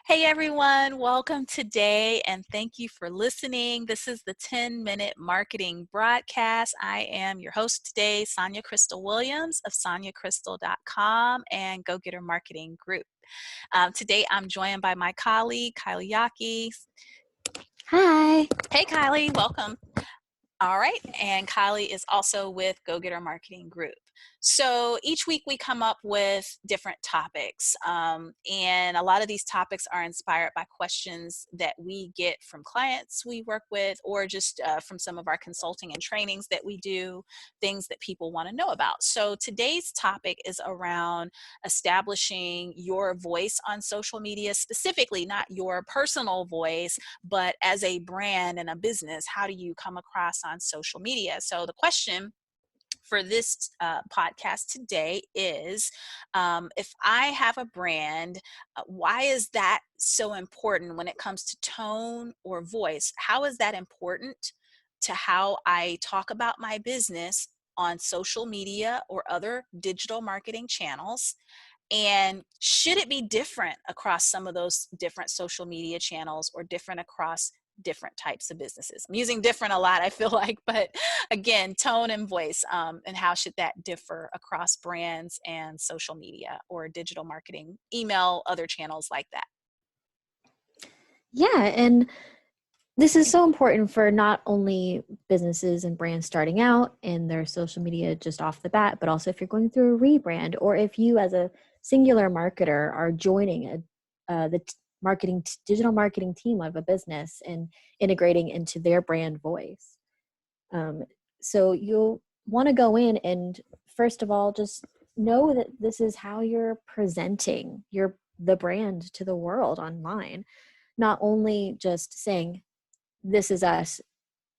Hey everyone, welcome today and thank you for listening. This is the 10-minute marketing broadcast. I am your host today, Sonja Crystal Williams of sonjacrystal.com and Go Getter Marketing Group. Today I'm joined by my colleague, Kylie Yaki. Hi. Hey Kylie, welcome. All right, and Kylie is also with Go Getter Marketing Group. So each week we come up with different topics, and a lot of these topics are inspired by questions that we get from clients we work with, or just from some of our consulting and trainings that we do, things that people want to know about. So today's topic is around establishing your voice on social media, specifically not your personal voice, but as a brand and a business, how do you come across on social media? So the question for this podcast today is, if I have a brand, why is that so important when it comes to tone or voice? How is that important to how I talk about my business on social media or other digital marketing channels? And should it be different across some of those different social media channels or different across different types of businesses? I'm using different a lot, I feel like, but again, tone and voice, and how should that differ across brands and social media or digital marketing, email, other channels like that? Yeah, and this is so important for not only businesses and brands starting out and their social media just off the bat, but also if you're going through a rebrand or if you as a singular marketer are joining digital marketing team of a business and integrating into their brand voice. So you'll want to go in and first of all, just know that this is how you're presenting the brand to the world online. Not only just saying, this is us,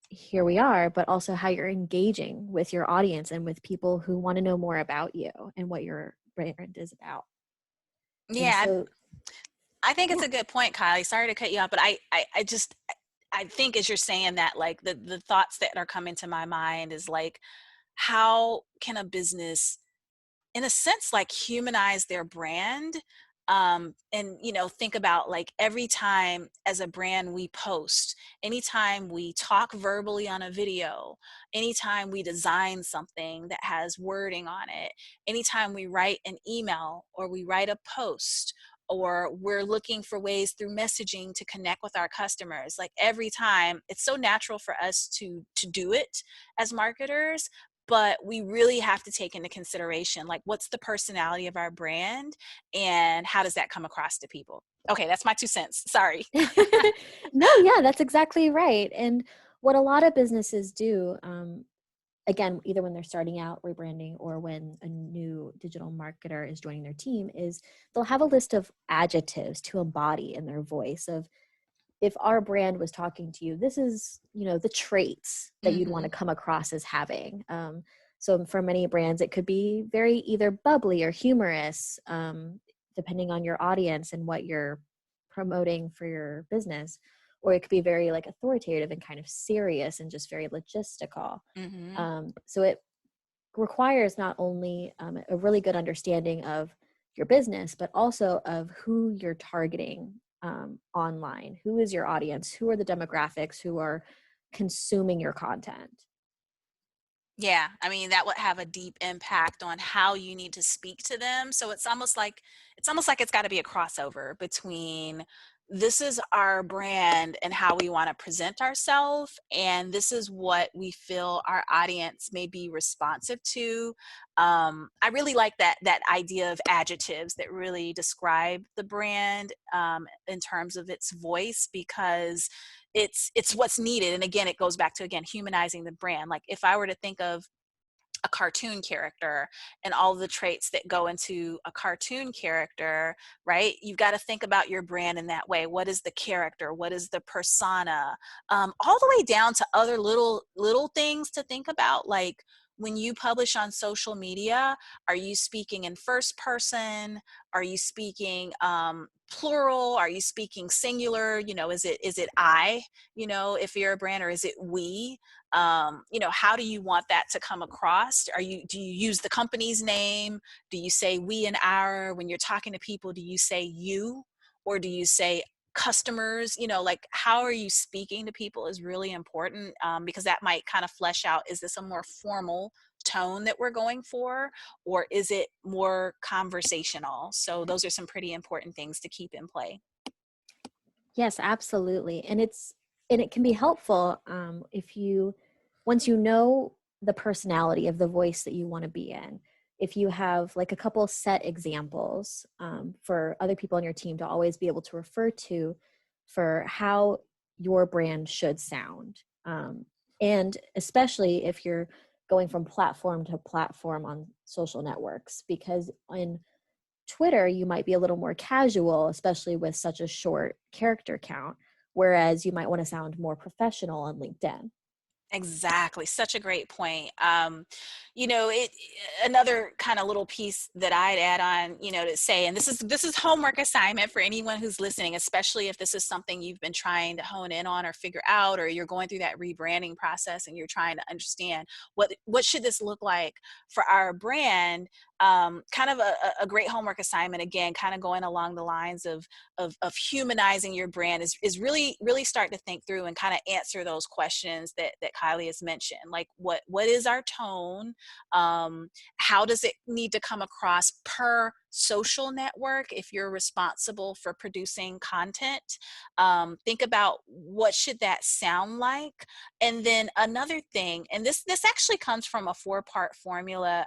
here we are, but also how you're engaging with your audience and with people who want to know more about you and what your brand is about. And Yeah, so, I think it's yeah, a good point, Kylie. Sorry to cut you off, but I think as you're saying that, like the thoughts that are coming to my mind is like, how can a business, in a sense, like humanize their brand, and think about like every time as a brand we post, anytime we talk verbally on a video, anytime we design something that has wording on it, anytime we write an email or we write a post, or we're looking for ways through messaging to connect with our customers, like every time, it's so natural for us to do it as marketers, but we really have to take into consideration, like, what's the personality of our brand and how does that come across to people? Okay, that's my 2 cents. Sorry. no, yeah, that's exactly right. And what a lot of businesses do, again, either when they're starting out rebranding or when a new digital marketer is joining their team, is they'll have a list of adjectives to embody in their voice of, if our brand was talking to you, this is, the traits that you'd want Mm-hmm. to come across as having. So for many brands, it could be very either bubbly or humorous, depending on your audience and what you're promoting for your business. Or it could be very like authoritative and kind of serious and just very logistical. Mm-hmm. So it requires not only a really good understanding of your business, but also of who you're targeting online. Who is your audience? Who are the demographics who are consuming your content? Yeah, I mean, that would have a deep impact on how you need to speak to them. So it's almost like it's got to be a crossover between, this is our brand and how we want to present ourselves, and this is what we feel our audience may be responsive to. I really like that idea of adjectives that really describe the brand, in terms of its voice, because it's what's needed. And again, it goes back to, again, humanizing the brand. Like if I were to think of a cartoon character and all the traits that go into a cartoon character, right? You've got to think about your brand in that way. What is the character? What is the persona? All the way down to other little things to think about, like when you publish on social media, are you speaking in first person? Are you speaking plural? Are you speaking singular? Is it I? If you're a brand, or is it we? How do you want that to come across? Do you use the company's name? Do you say we and our? When you're talking to people, do you say you? or do you say customers? Like, how are you speaking to people is really important, because that might kind of flesh out, is this a more formal tone that we're going for, or is it more conversational? So those are some pretty important things to keep in play. Yes, absolutely. And it can be helpful if you once you know the personality of the voice that you want to be in. If you have like a couple set examples for other people on your team to always be able to refer to for how your brand should sound. And especially if you're going from platform to platform on social networks, because in Twitter, you might be a little more casual, especially with such a short character count, whereas you might want to sound more professional on LinkedIn. Exactly. Such a great point. It another kind of little piece that I'd add on, to say, and this is homework assignment for anyone who's listening, especially if this is something you've been trying to hone in on or figure out, or you're going through that rebranding process and you're trying to understand what should this look like for our brand. Kind of a great homework assignment, again, kind of going along the lines of humanizing your brand, is really really start to think through and kind of answer those questions that Kylie has mentioned. Like, what is our tone? How does it need to come across per social network if you're responsible for producing content? Think about what should that sound like. And then another thing, and this actually comes from a 4-part formula.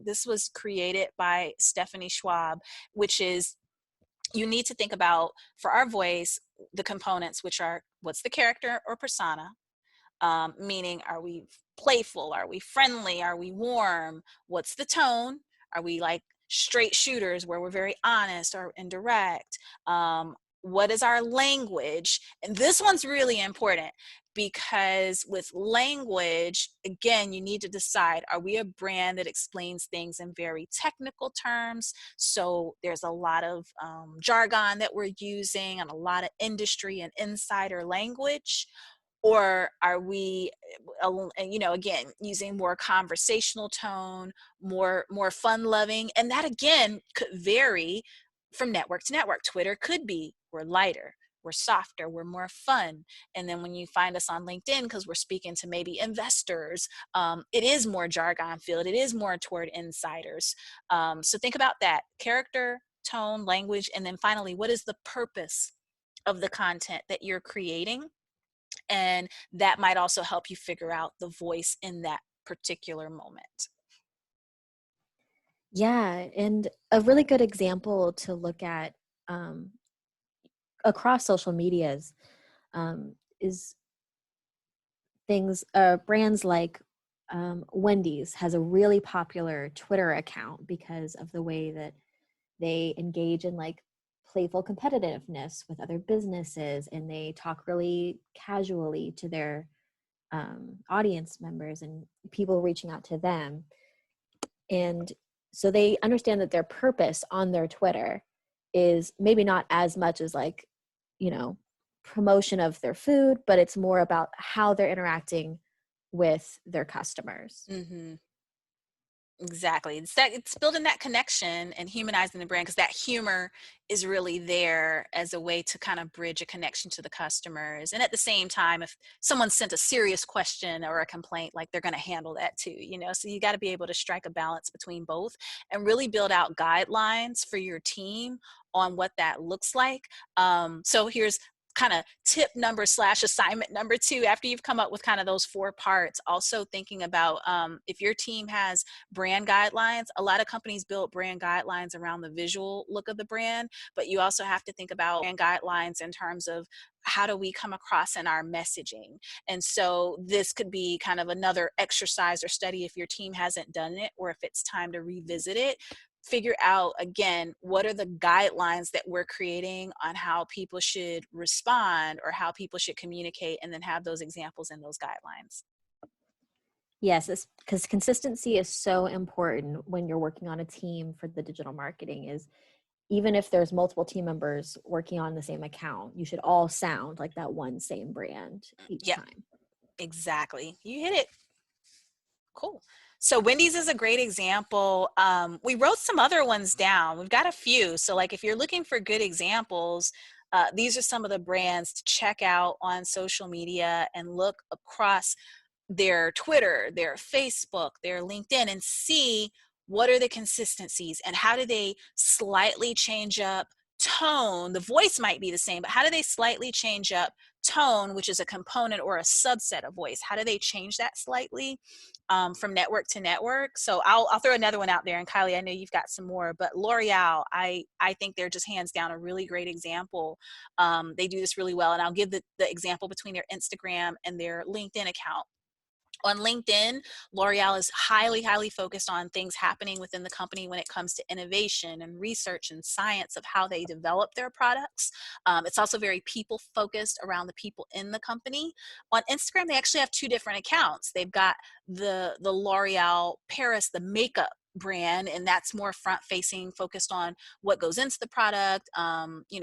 This was created by Stephanie Schwab, which is, you need to think about, for our voice, the components, which are, what's the character or persona? Meaning, are we playful? Are we friendly? Are we warm? What's the tone? Are we like straight shooters where we're very honest or indirect? What is our language? And this one's really important, because with language, again, you need to decide, are we a brand that explains things in very technical terms? So there's a lot of jargon that we're using and a lot of industry and insider language. Or are we, again, using more conversational tone, more fun loving? And that, again, could vary from network to network. Twitter could be, we're lighter, we're softer, we're more fun. And then when you find us on LinkedIn, because we're speaking to maybe investors, it is more jargon filled, it is more toward insiders. So think about that: character, tone, language, and then finally, what is the purpose of the content that you're creating? And that might also help you figure out the voice in that particular moment. Yeah, and a really good example to look at um, across social medias is things, brands like Wendy's has a really popular Twitter account because of the way that they engage in like playful competitiveness with other businesses, and they talk really casually to their audience members and people reaching out to them. And so they understand that their purpose on their Twitter is maybe not as much as like, you know, promotion of their food, but it's more about how they're interacting with their customers. Mm-hmm. Exactly. It's building that connection and humanizing the brand, because that humor is really there as a way to kind of bridge a connection to the customers. And at the same time, if someone sent a serious question or a complaint, like, they're going to handle that too, So you got to be able to strike a balance between both and really build out guidelines for your team on what that looks like. So here's kind of tip number / assignment number 2, after you've come up with kind of those 4 parts. Also thinking about, if your team has brand guidelines. A lot of companies build brand guidelines around the visual look of the brand, but you also have to think about brand guidelines in terms of, how do we come across in our messaging? And so this could be kind of another exercise or study, if your team hasn't done it, or if it's time to revisit it. Figure out, again, what are the guidelines that we're creating on how people should respond or how people should communicate, and then have those examples in those guidelines. Yes, it's because consistency is so important when you're working on a team for the digital marketing. Is even if there's multiple team members working on the same account, you should all sound like that one same brand each Yep, time. exactly. You hit it. Cool. So Wendy's is a great example. We wrote some other ones down. We've got a few. So like if you're looking for good examples, these are some of the brands to check out on social media and look across their Twitter, their Facebook, their LinkedIn, and see what are the consistencies and how do they slightly change up tone. The voice might be the same, but how do they slightly change up tone, which is a component or a subset of voice? How do they change that slightly from network to network? So I'll throw another one out there. And Kylie, I know you've got some more, but L'Oreal, I think they're just hands down a really great example. They do this really well. And I'll give the example between their Instagram and their LinkedIn account. On LinkedIn, L'Oreal is highly, highly focused on things happening within the company when it comes to innovation and research and science of how they develop their products. It's also very people focused around the people in the company. On Instagram, they actually have two different accounts. They've got the L'Oreal Paris, the makeup brand, and that's more front facing, focused on what goes into the product,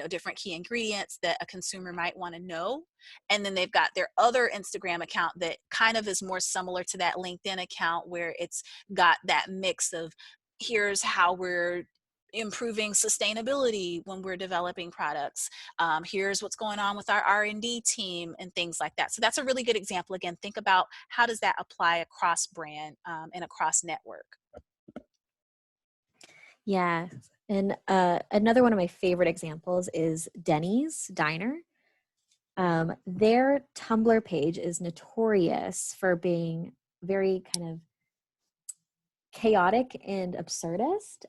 different key ingredients that a consumer might want to know. And then they've got their other Instagram account that kind of is more similar to that LinkedIn account, where it's got that mix of here's how we're improving sustainability when we're developing products. Here's what's going on with our R&D team and things like that. So that's a really good example. Again, think about how does that apply across brand and across network. Yeah. And another one of my favorite examples is Denny's Diner. Their Tumblr page is notorious for being very kind of chaotic and absurdist,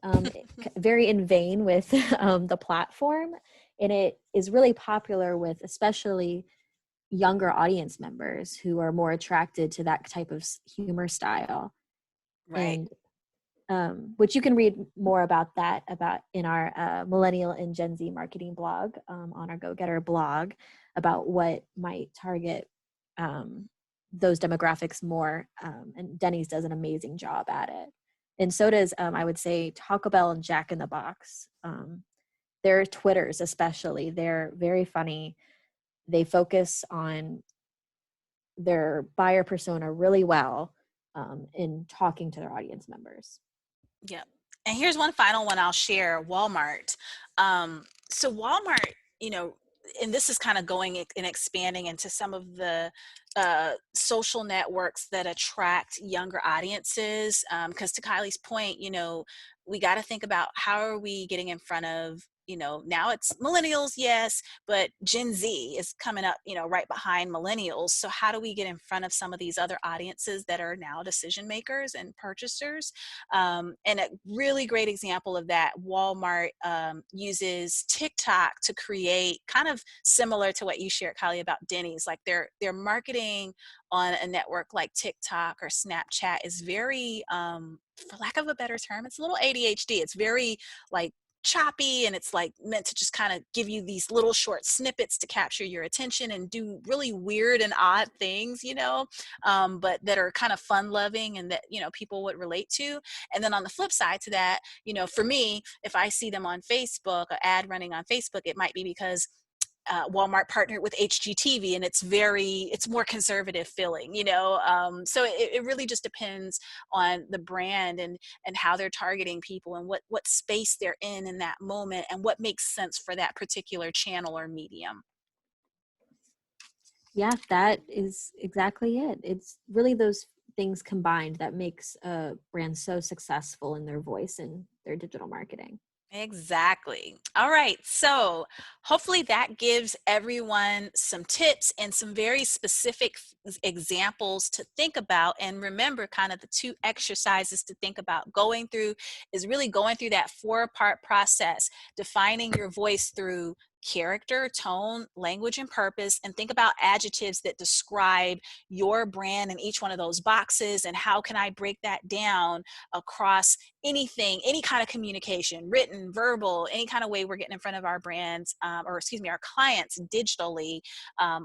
very in vein with the platform. And it is really popular with especially younger audience members who are more attracted to that type of humor style. Right. And which you can read more about that about in our millennial and Gen Z marketing blog on our Go Getter blog about what might target those demographics more. And Denny's does an amazing job at it. And so does, I would say, Taco Bell and Jack in the Box. Their Twitters especially, they're very funny. They focus on their buyer persona really well in talking to their audience members. Yep. And here's one final one I'll share, Walmart. So Walmart, you know, and this is kind of going and expanding into some of the social networks that attract younger audiences. Because to Kylie's point, we got to think about how are we getting in front of, now it's millennials, yes, but Gen Z is coming up, right behind millennials. So how do we get in front of some of these other audiences that are now decision makers and purchasers? And a really great example of that, Walmart uses TikTok to create, kind of similar to what you shared, Kylie, about Denny's. Like their marketing on a network like TikTok or Snapchat is very, for lack of a better term, it's a little ADHD. It's very like choppy, and it's like meant to just kind of give you these little short snippets to capture your attention and do really weird and odd things, but that are kind of fun loving and that, people would relate to. And then on the flip side to that, for me, if I see them on Facebook, an ad running on Facebook, it might be because Walmart partnered with HGTV, and it's more conservative feeling, so it really just depends on the brand and how they're targeting people and what space they're in that moment and what makes sense for that particular channel or medium. Yeah, that is exactly it. It's really those things combined that makes a brand so successful in their voice and their digital marketing. Exactly. All right. So hopefully that gives everyone some tips and some very specific examples to think about. And remember, kind of the two exercises to think about going through is really going through that 4-part process, defining your voice through character, tone, language, and purpose, and think about adjectives that describe your brand in each one of those boxes. And how can I break that down across anything, any kind of communication, written, verbal, any kind of way we're getting in front of our brands, our clients digitally.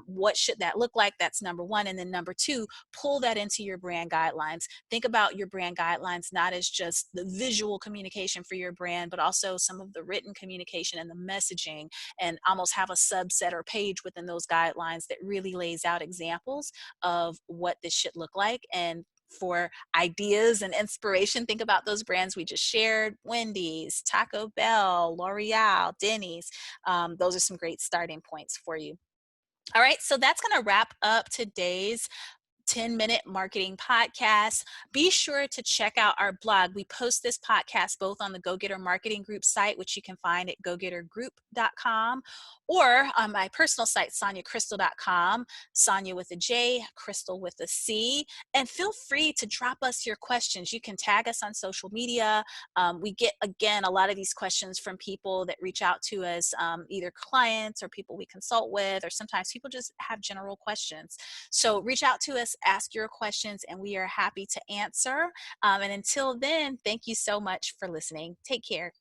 What should that look like? That's number one. And then number two, pull that into your brand guidelines. Think about your brand guidelines not as just the visual communication for your brand, but also some of the written communication and the messaging, and almost have a subset or page within those guidelines that really lays out examples of what this should look like. And for ideas and inspiration, think about those brands we just shared: Wendy's, Taco Bell, L'Oreal, Denny's. Those are some great starting points for you. All right, so that's going to wrap up today's 10-minute marketing podcast. Be sure to check out our blog. We post this podcast both on the Go Getter Marketing Group site, which you can find at gogettergroup.com, or on my personal site, sonyacrystal.com, Sonya with a J, Crystal with a C. And feel free to drop us your questions. You can tag us on social media. We get, again, a lot of these questions from people that reach out to us, either clients or people we consult with, or sometimes people just have general questions. So reach out to us, ask your questions, and we are happy to answer. And until then, thank you so much for listening. Take care.